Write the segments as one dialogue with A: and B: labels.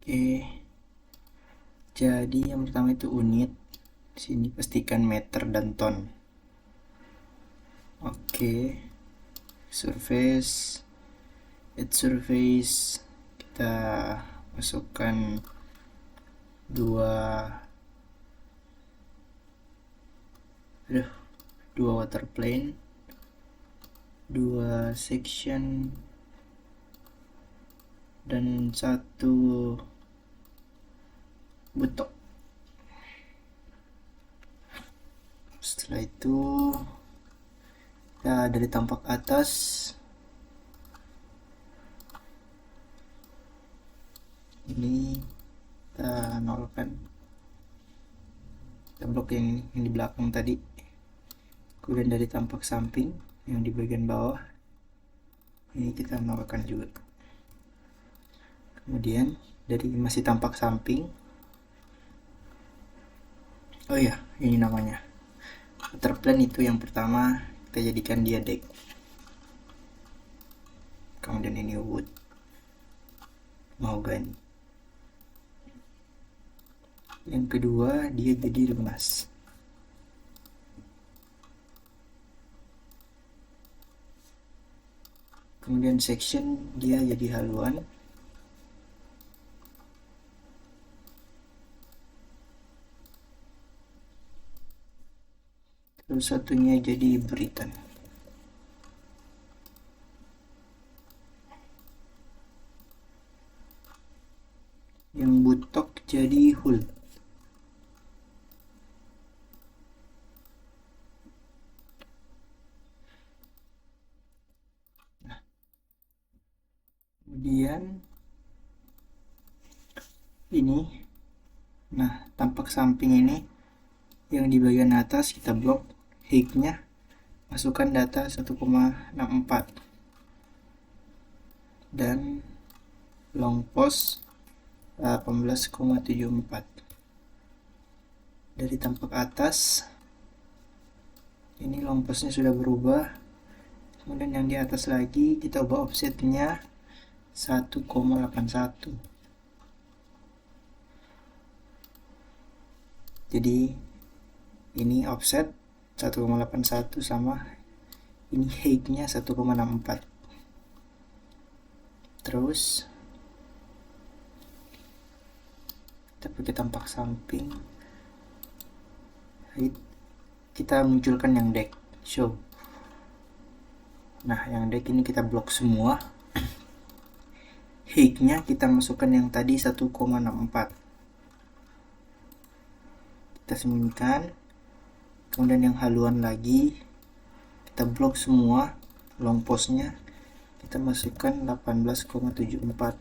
A: Oke, jadi yang pertama itu unit. Sini pastikan meter dan ton. Oke, surface, surface kita masukkan dua water plane, dua section, dan satu butok. Setelah itu ya, dari tampak atas ini kita nolkan, kita blok yang ini, yang di belakang tadi. Kemudian dari tampak samping yang di bagian bawah ini kita nolkan juga. Kemudian dari masih tampak samping, oh ya, ini namanya water plane, itu yang pertama kita jadikan dia deck. Kemudian ini wood, mahogany. Yang kedua dia jadi lunas. Kemudian section dia jadi haluan. Terus satunya jadi beritan. Yang butok jadi hull. Kemudian ini, nah tampak samping ini yang di bagian atas kita blok height-nya, masukkan data 1,64 dan long post 18,74. Dari tampak atas ini long postnya sudah berubah. Kemudian yang di atas lagi kita ubah offsetnya 1,81. Jadi ini offset 1,81 sama ini height-nya 1,64. Terus kita pakai tampak samping, height kita munculkan yang deck show. Nah, yang deck ini kita blok semua. Height-nya kita masukkan yang tadi 1,64. Kita sembunyikan. Kemudian yang haluan lagi kita blok semua. Long post-nya kita masukkan 18,74.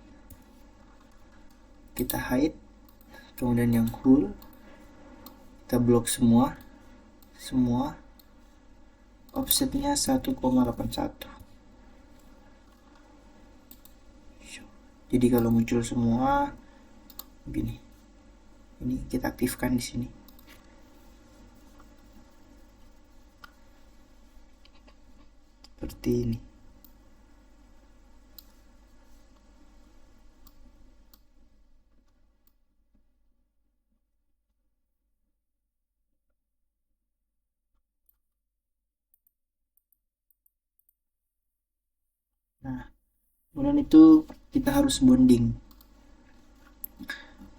A: Kita hide. Kemudian yang hull kita blok semua offsetnya 1,81. Jadi kalau muncul semua begini, ini kita aktifkan di sini. Seperti ini. Nah, kemudian itu kita harus bonding.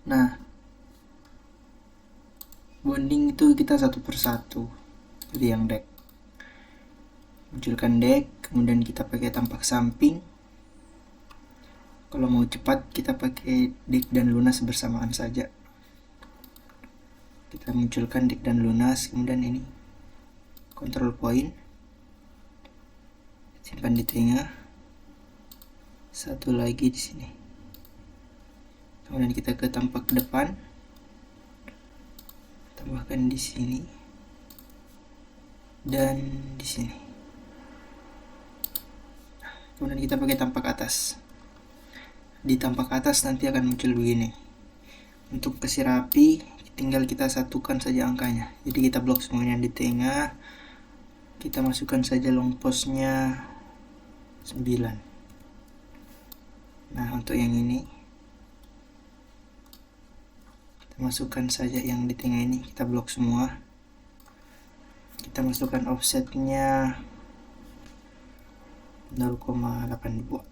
A: Nah, bonding itu kita satu persatu. Jadi yang deck, munculkan deck, kemudian kita pakai tampak samping. Kalau mau cepat kita pakai deck dan lunas bersamaan saja. Kita munculkan deck dan lunas, kemudian ini control point, simpan di tengah. Satu lagi di sini. Kemudian kita ke tampak depan, tambahkan di sini dan di sini. Kemudian kita pakai tampak atas. Di tampak atas nanti akan muncul begini. Untuk kasih rapi, tinggal kita satukan saja angkanya. Jadi kita blok semuanya di tengah. Kita masukkan saja long postnya 9. Nah, untuk yang ini masukkan saja yang di tengah ini, kita blok semua. Kita masukkan offsetnya 0,82.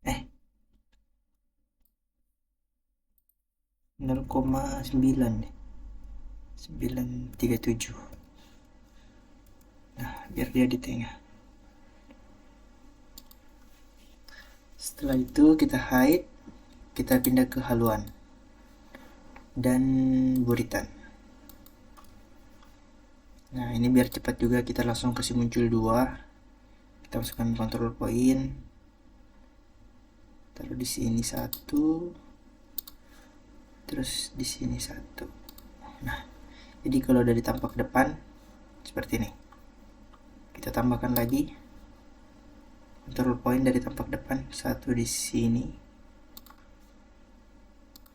A: eh 0,9 deh, 937. Nah, biar dia di tengah. Setelah itu kita hide, kita pindah ke haluan dan buritan. Nah, ini biar cepat juga, kita langsung kasih muncul 2. Kita masukkan control point, taruh di sini 1, terus di sini 1. Nah, jadi kalau dari tampak depan seperti ini. Kita tambahkan lagi control point dari tampak depan, 1 di sini,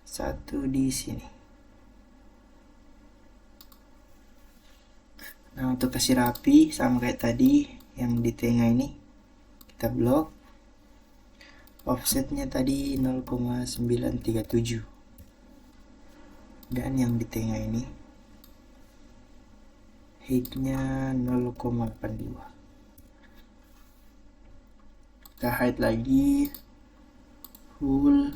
A: 1 di sini. Nah, untuk kasih rapi sama kayak tadi, yang di tengah ini kita blok. Offsetnya tadi 0,937. Dan yang di tengah ini height-nya 0,82. Kita hide lagi full.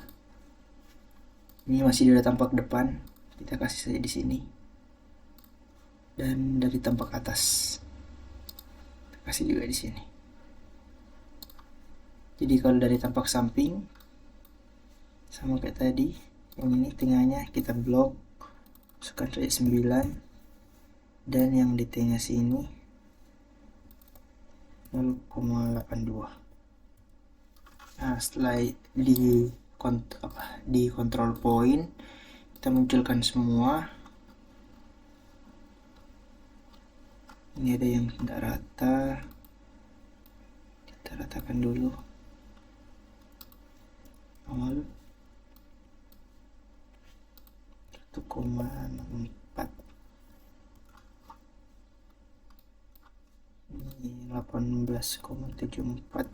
A: Ini masih dari tampak depan, kita kasih saja di sini. Dan dari tampak atas kita kasih juga di sini. Jadi kalau dari tampak samping sama kayak tadi, yang ini tengahnya kita blok, masukkan saja 9, dan yang di tengah sini 0,82. Nah, setelah di control point kita munculkan semua. Ini ada yang tidak rata, kita ratakan dulu. Awal 1,4, ini 18,74,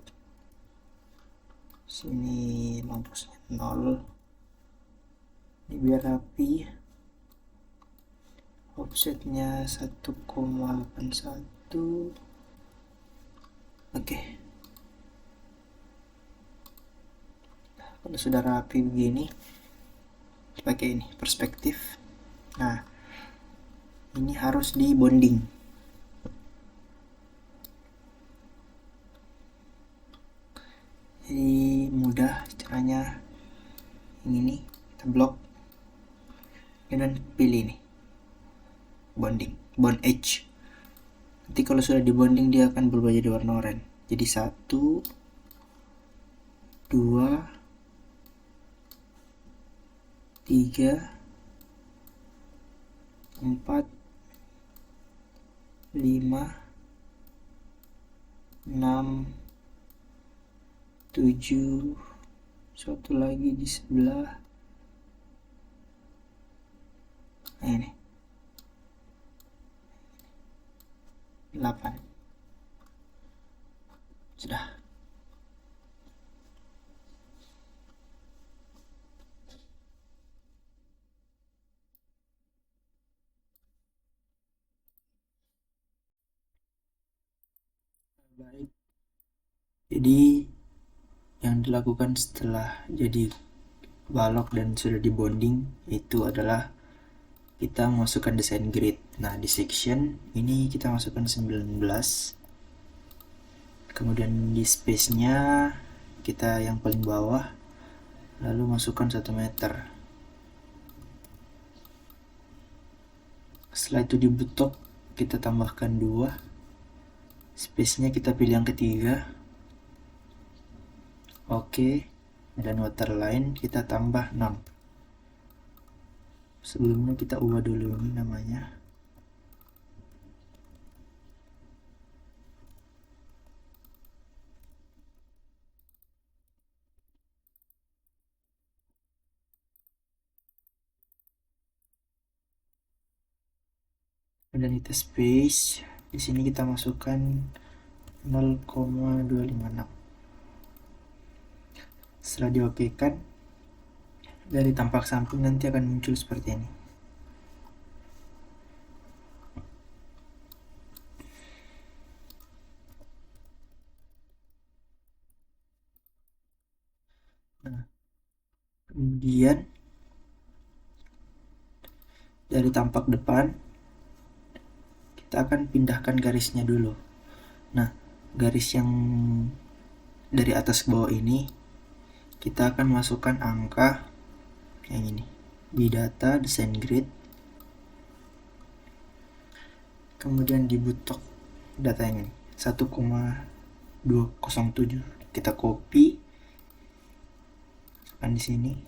A: sini mampusnya 0. Ini biar rapi, offsetnya 1,81. Oke. Nah, kalau sudah rapi begini, pakai ini perspektif. Nah, ini harus di bonding. Jadi mudah caranya. Yang ini kita blok dan pilih nih bonding, bond edge. Nanti kalau sudah di bonding dia akan berubah jadi warna oranye. Jadi 1, 2, 3, 4, 5, 6, 7, satu lagi di sebelah. Nah, ini 8. Sudah. Baik. Jadi yang dilakukan setelah jadi balok dan sudah di bonding itu adalah kita masukkan desain grid. Nah, di section ini kita masukkan 19. Kemudian di space-nya kita yang paling bawah, lalu masukkan 1 meter. Setelah itu di butok kita tambahkan 2. Space-nya kita pilih yang ketiga. Oke. Dan waterline kita tambah 6. Sebelumnya kita ubah dulu ini namanya. dan kita space. Di sini kita masukkan 0,256. Setelah diokekan, dari tampak samping nanti akan muncul seperti ini. Nah, kemudian dari tampak depan kita akan pindahkan garisnya dulu. Nah, garis yang dari atas ke bawah ini kita akan masukkan angka yang ini di data design grid, kemudian di butok data yang ini 1,207 kita copy, masukkan di sini.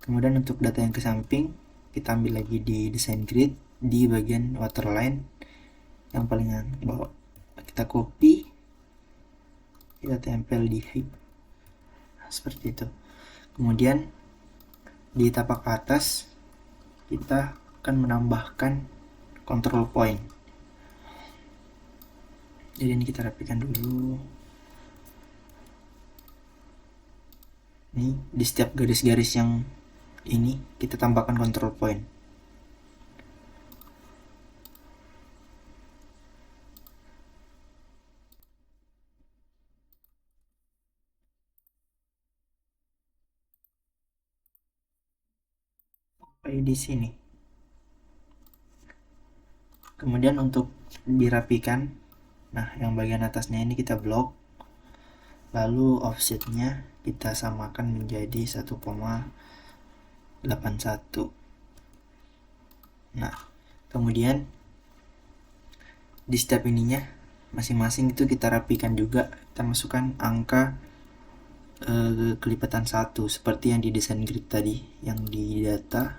A: Kemudian untuk data yang ke samping kita ambil lagi di design grid di bagian waterline yang paling bawah, kita copy, kita tempel di heap. Nah, seperti itu. Kemudian di tapak atas kita akan menambahkan control point. Jadi ini kita rapikan dulu. Nih, di setiap garis-garis yang ini kita tambahkan control point. Sampai di sini. Kemudian untuk dirapikan, nah yang bagian atasnya ini kita blok, lalu offsetnya kita samakan menjadi 1,81. Nah, kemudian di step ininya masing-masing itu kita rapikan juga, kita masukkan angka kelipatan 1 seperti yang di design grid tadi, yang di data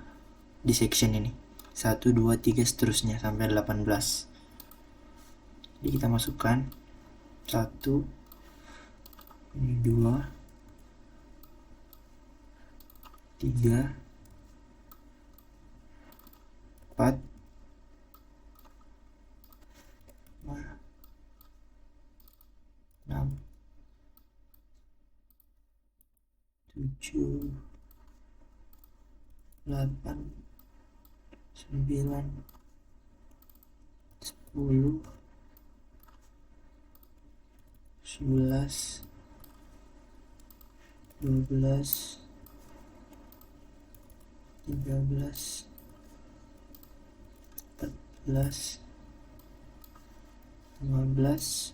A: di section ini 1, 2, 3 seterusnya sampai 18. Jadi kita masukkan 1, ini 2, 3, 4, 5, 6, 7, 8, 9, 10, 11, 12, 13, 14, 15,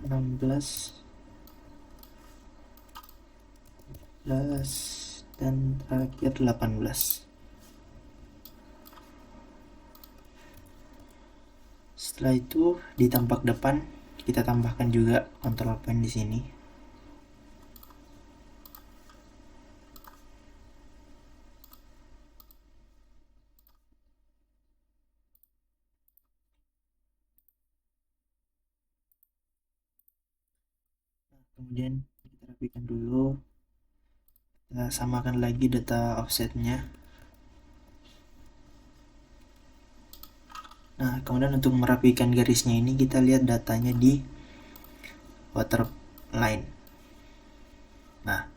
A: 16, 17, dan terakhir 18. Setelah itu di tampak depan kita tambahkan juga control point di sini. Kemudian kita rapikan dulu, kita samakan lagi data offsetnya. Nah, kemudian untuk merapikan garisnya ini kita lihat datanya di waterline. Nah,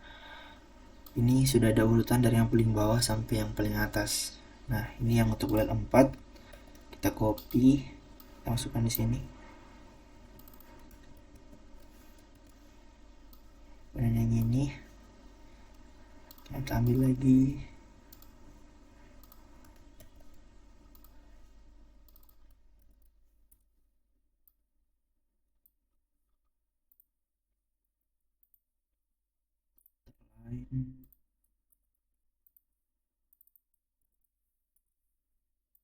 A: ini sudah ada urutan dari yang paling bawah sampai yang paling atas. Nah, ini yang untuk well 4 kita copy, kita masukkan di sini. Dan yang ini kita ambil lagi,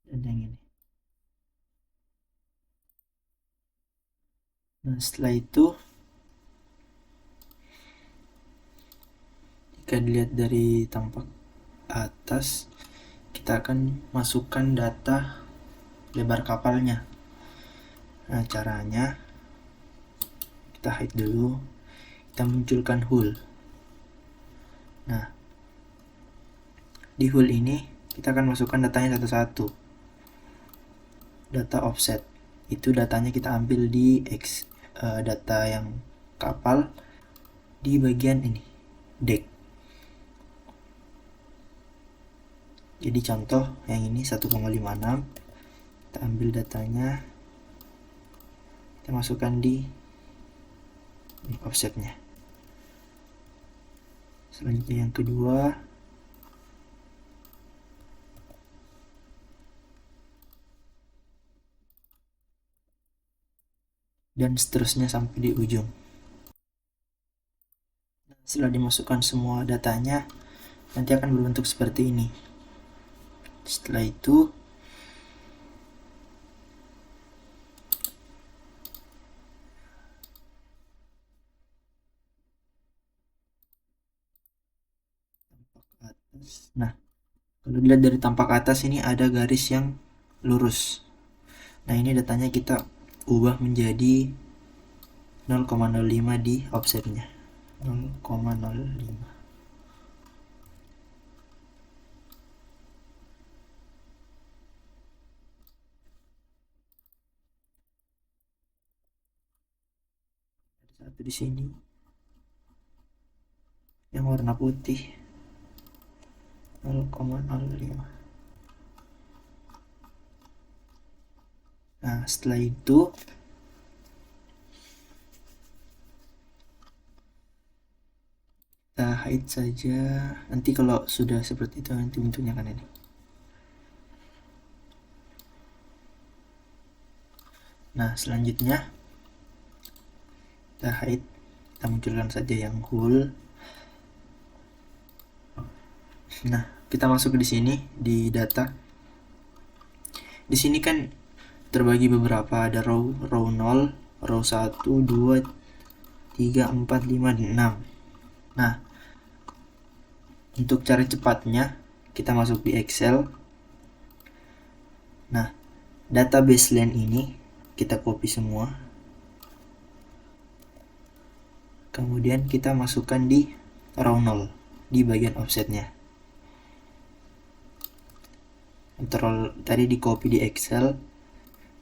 A: dan yang ini. Nah, setelah itu jika dilihat dari tampak atas, kita akan masukkan data lebar kapalnya. Nah, caranya kita hide dulu, kita munculkan hull. Nah, di hull ini kita akan masukkan datanya satu-satu. Data offset itu datanya kita ambil di data yang kapal di bagian ini, deck. Jadi contoh yang ini 1,56, kita ambil datanya, kita masukkan di offsetnya. Selanjutnya yang kedua, dan seterusnya sampai di ujung. Setelah dimasukkan semua datanya, nanti akan berbentuk seperti ini. Setelah itu nah, kalau dilihat dari tampak atas ini ada garis yang lurus. Nah, ini datanya kita ubah menjadi 0,05 di offsetnya. 0,05. Satu di sini yang warna putih 0,05. Nah, setelah itu kita hide saja. Nanti kalau sudah seperti itu nanti bentuknya akan ini. Nah, selanjutnya kita hide, kita munculkan saja yang whole. Nah, kita masuk di sini di data. Di sini kan terbagi beberapa, ada row 0, row 1, 2, 3, 4, 5, dan 6. Nah, untuk cara cepatnya kita masuk di Excel. Nah, data baseline ini kita copy semua. Kemudian kita masukkan di row 0 di bagian offsetnya. Control tadi di copy di Excel,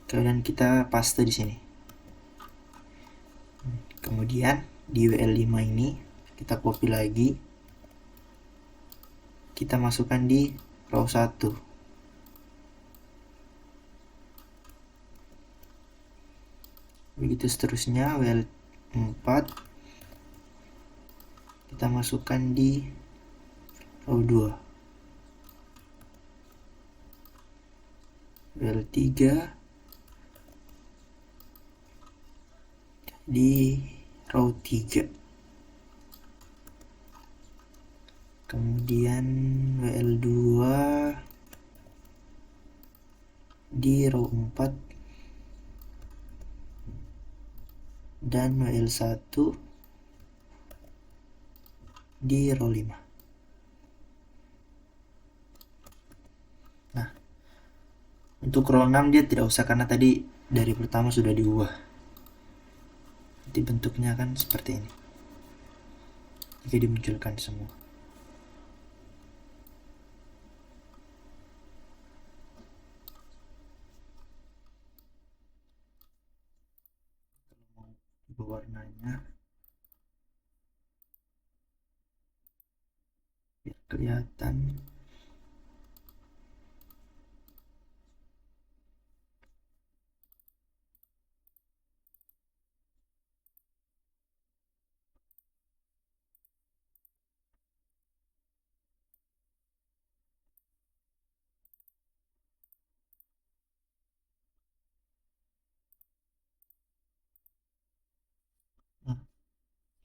A: kemudian kita paste di sini. Kemudian di WL5 ini kita copy lagi, kita masukkan di row 1. Begitu seterusnya, WL4 kita masukkan di row 2. WL3 di row 3. Kemudian WL2 di row 4 dan WL1 di row 5. Nah, untuk row 6 dia tidak usah karena tadi dari pertama sudah diubah. Nanti bentuknya akan seperti ini jika dimunculkan semua. Warnanya biar kelihatan. Nah,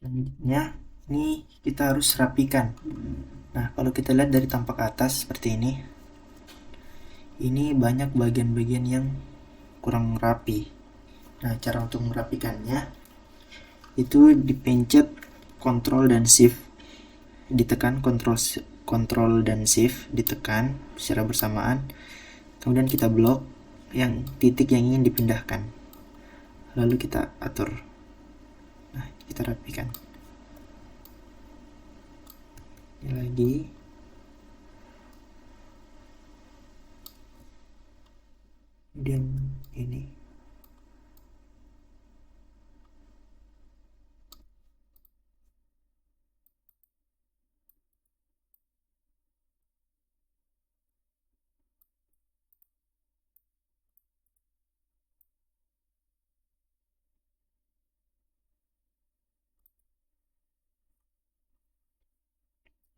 A: selanjutnya ini kita harus rapikan. Nah, kalau kita lihat dari tampak atas seperti ini banyak bagian-bagian yang kurang rapi. Nah, cara untuk merapikannya itu dipencet Ctrl dan Shift, ditekan Ctrl dan Shift, ditekan secara bersamaan. Kemudian kita blok yang titik yang ingin dipindahkan. Lalu kita atur. Nah, kita rapikan. Ini lagi. kemudian ini.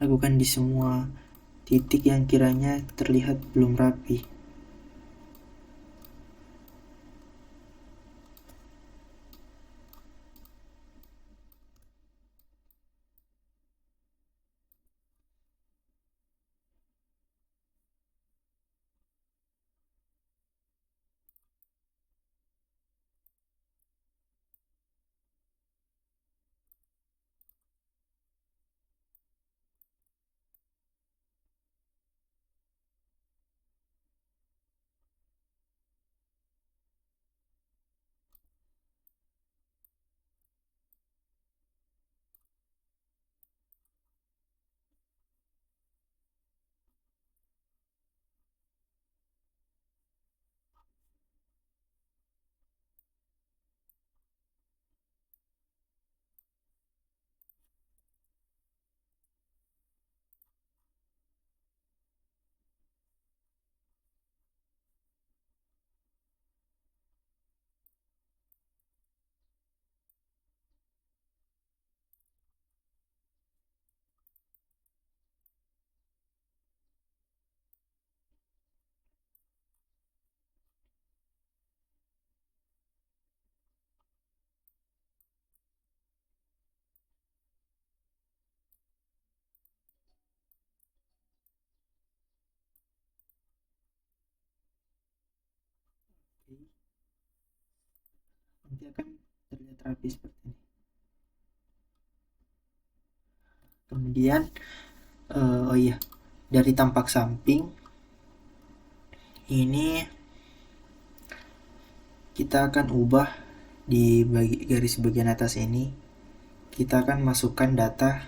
A: Lakukan di semua titik yang kiranya terlihat belum rapi. Nanti akan terlihat rapi seperti ini. Kemudian oh iya, dari tampak samping ini kita akan ubah di garis bagian atas ini. Kita akan masukkan data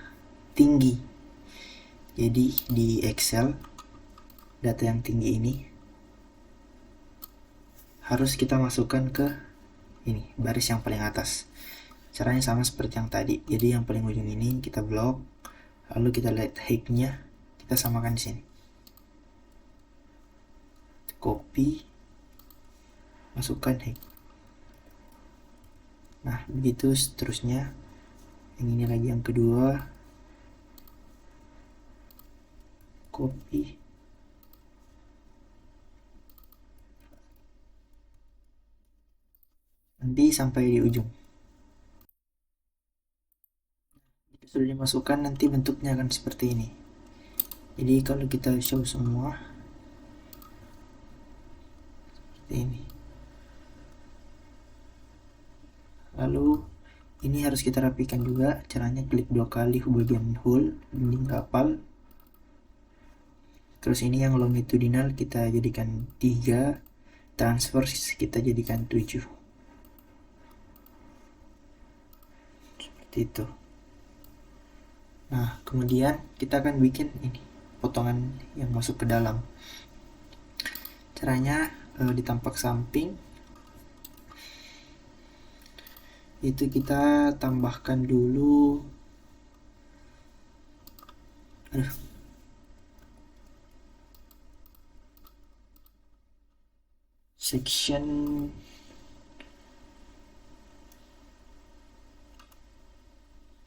A: tinggi. Jadi di Excel, data yang tinggi ini harus kita masukkan ke ini, baris yang paling atas. Caranya sama seperti yang tadi. Jadi yang paling ujung ini kita blok, lalu kita lihat height-nya, kita samakan di sini. Copy, masukkan height. Nah, begitu seterusnya. Yang ini lagi yang kedua. Copy. Nanti sampai di ujung. Jika sudah dimasukkan, nanti bentuknya akan seperti ini. Jadi kalau kita show semua seperti ini. Lalu ini harus kita rapikan juga. Caranya klik 2 kali bagian whole, dinding kapal. Terus ini yang longitudinal kita jadikan 3, transverse kita jadikan 7. Seperti itu. Nah, kemudian kita akan bikin ini potongan yang masuk ke dalam. Caranya di tampak samping itu kita tambahkan dulu section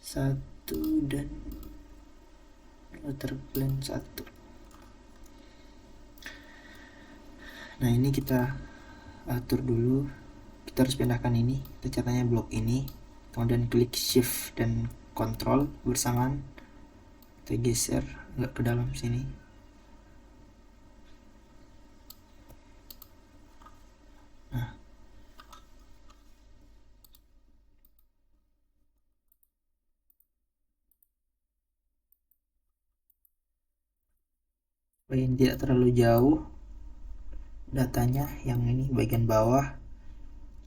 A: satu dan water plane 1. Nah, ini kita atur dulu. Kita harus pindahkan ini, kita caranya blok ini, kemudian klik shift dan control bersamaan, kita geser agak ke dalam sini. Nah, supaya tidak terlalu jauh datanya, yang ini bagian bawah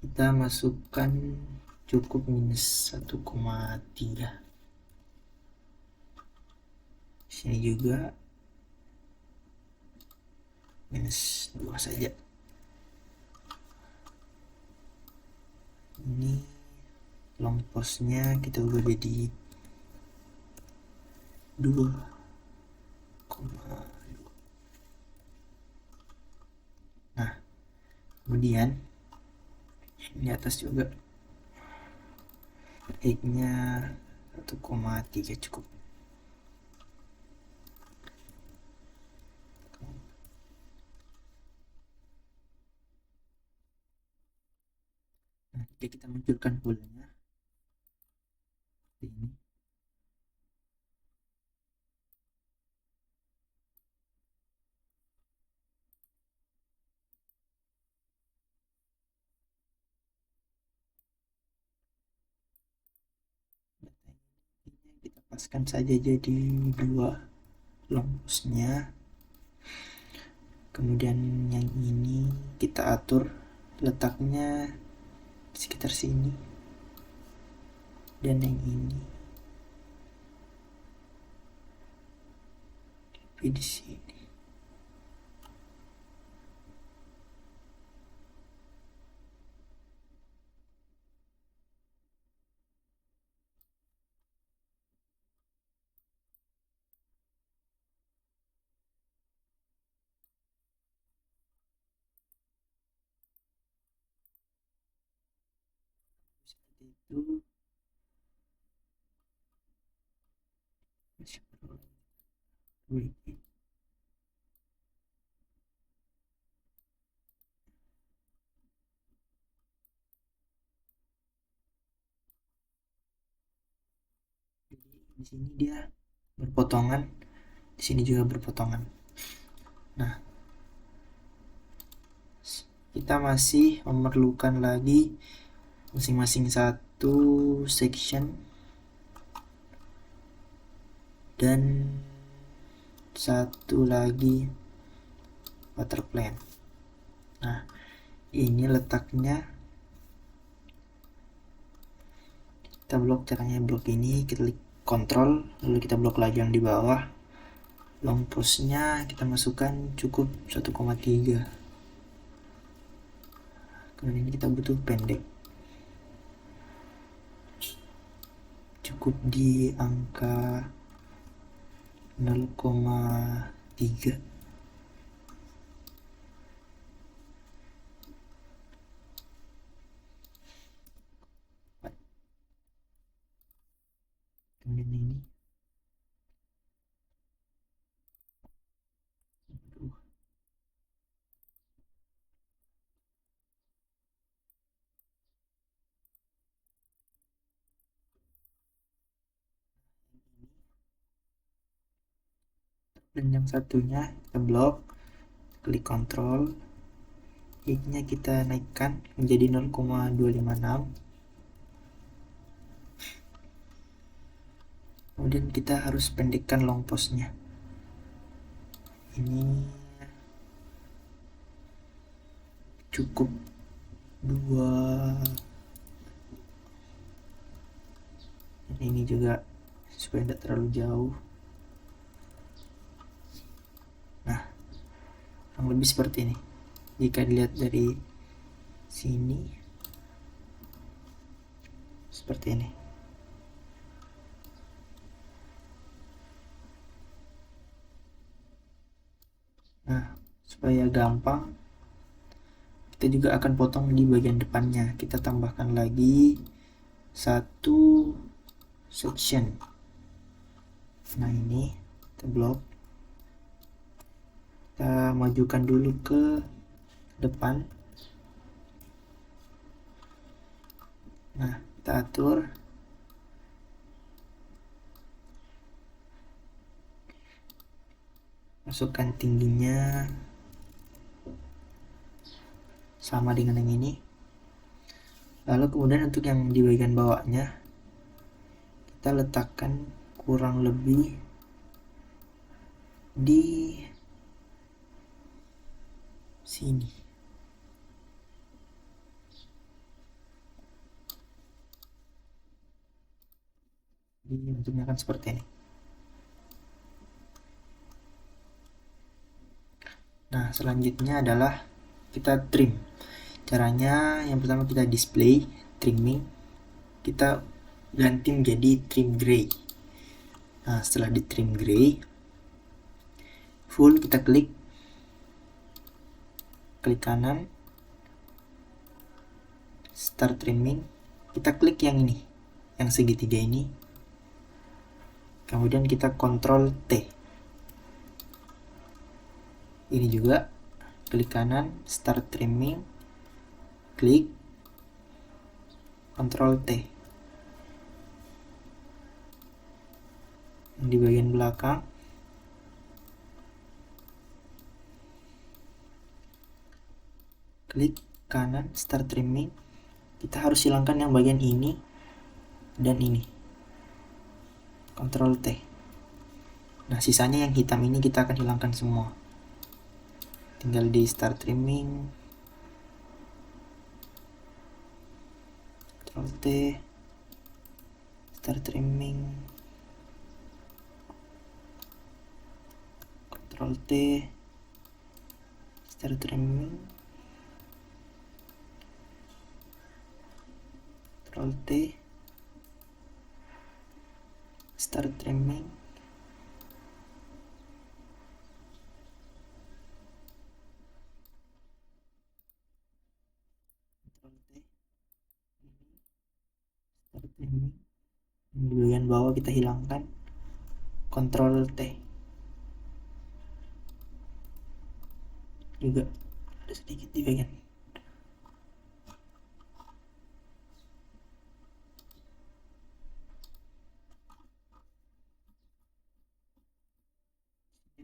A: kita masukkan cukup minus 1,3. Sini juga minus 2 saja. Ini long postnya kita ubah jadi 2,2. Nah, kemudian di atas juga X-nya 1,3 cukup. Nah, jika kita munculkan polanya ini, kita paskan saja jadi 2 long postnya. Kemudian yang ini kita atur letaknya sekitar sini, dan yang ini di sini. Seperti itu. Di sini dia berpotongan, di sini juga berpotongan. Nah, kita masih memerlukan lagi masing-masing satu section dan satu lagi water plane. Nah, ini letaknya kita blok. Caranya blok ini kita klik kontrol, lalu kita blok lagi yang di bawah. Long postnya kita masukkan cukup 1,3. Kemudian ini kita butuh pendek, cukup di angka 0,3. Kemudian ini dan yang satunya kita blok, klik kontrol, X-nya kita naikkan menjadi 0,256. Kemudian kita harus pendekkan long postnya. Ini cukup 2. Ini juga supaya tidak terlalu jauh. Nah, kurang lebih seperti ini. Jika dilihat dari sini seperti ini. Nah, supaya gampang, kita juga akan potong di bagian depannya. Kita tambahkan lagi satu section. Nah, ini kita blok, kita majukan dulu ke depan. Nah, kita atur masukkan tingginya sama dengan yang ini. Lalu kemudian untuk yang di bagian bawahnya kita letakkan kurang lebih di sini. Jadi bentuknya akan seperti ini. Nah, selanjutnya adalah kita trim. Caranya yang pertama kita display, trimming, kita ganti menjadi trim gray. Nah, setelah di trim gray full, kita klik kanan, start trimming, kita klik yang ini, yang segitiga ini, kemudian kita Ctrl T. Ini juga klik kanan, start trimming, klik Ctrl T. Di bagian belakang klik kanan, start trimming, kita harus hilangkan yang bagian ini dan ini, Ctrl T. Nah, sisanya yang hitam ini kita akan hilangkan semua. Tinggal di start trimming, Ctrl T, start trimming, Ctrl T, start trimming, Ctrl T, start trimming, Ctrl T, start trimming. Di bagian bawah kita hilangkan, Ctrl T. Juga ada sedikit di bagian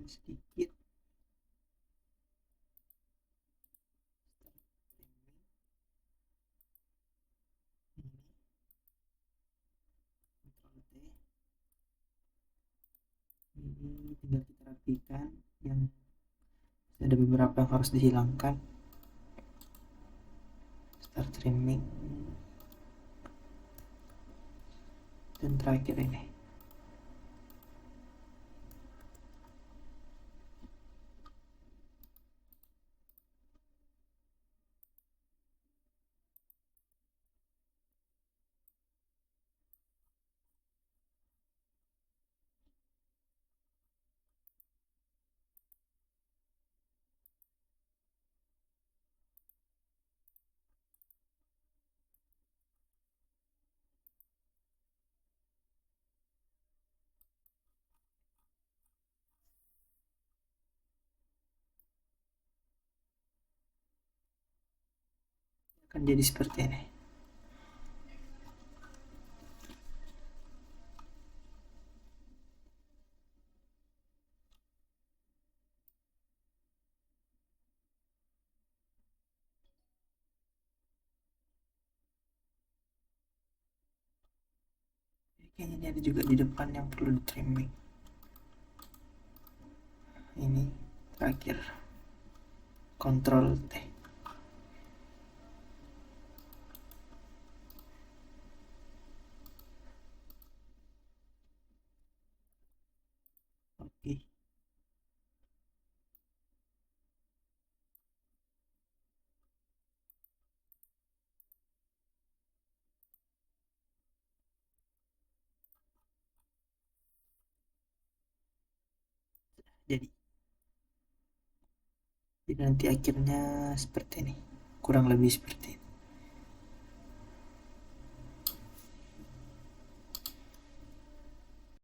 A: sedikit. Ini tinggal kita rapikan, yang ada beberapa yang harus dihilangkan. Start trimming, dan terakhir ini. Akan jadi seperti ini. Kayaknya ini ada juga di depan yang perlu di trimming. Ini terakhir, Ctrl T. Oke. Jadi nanti akhirnya seperti ini, kurang lebih seperti ini.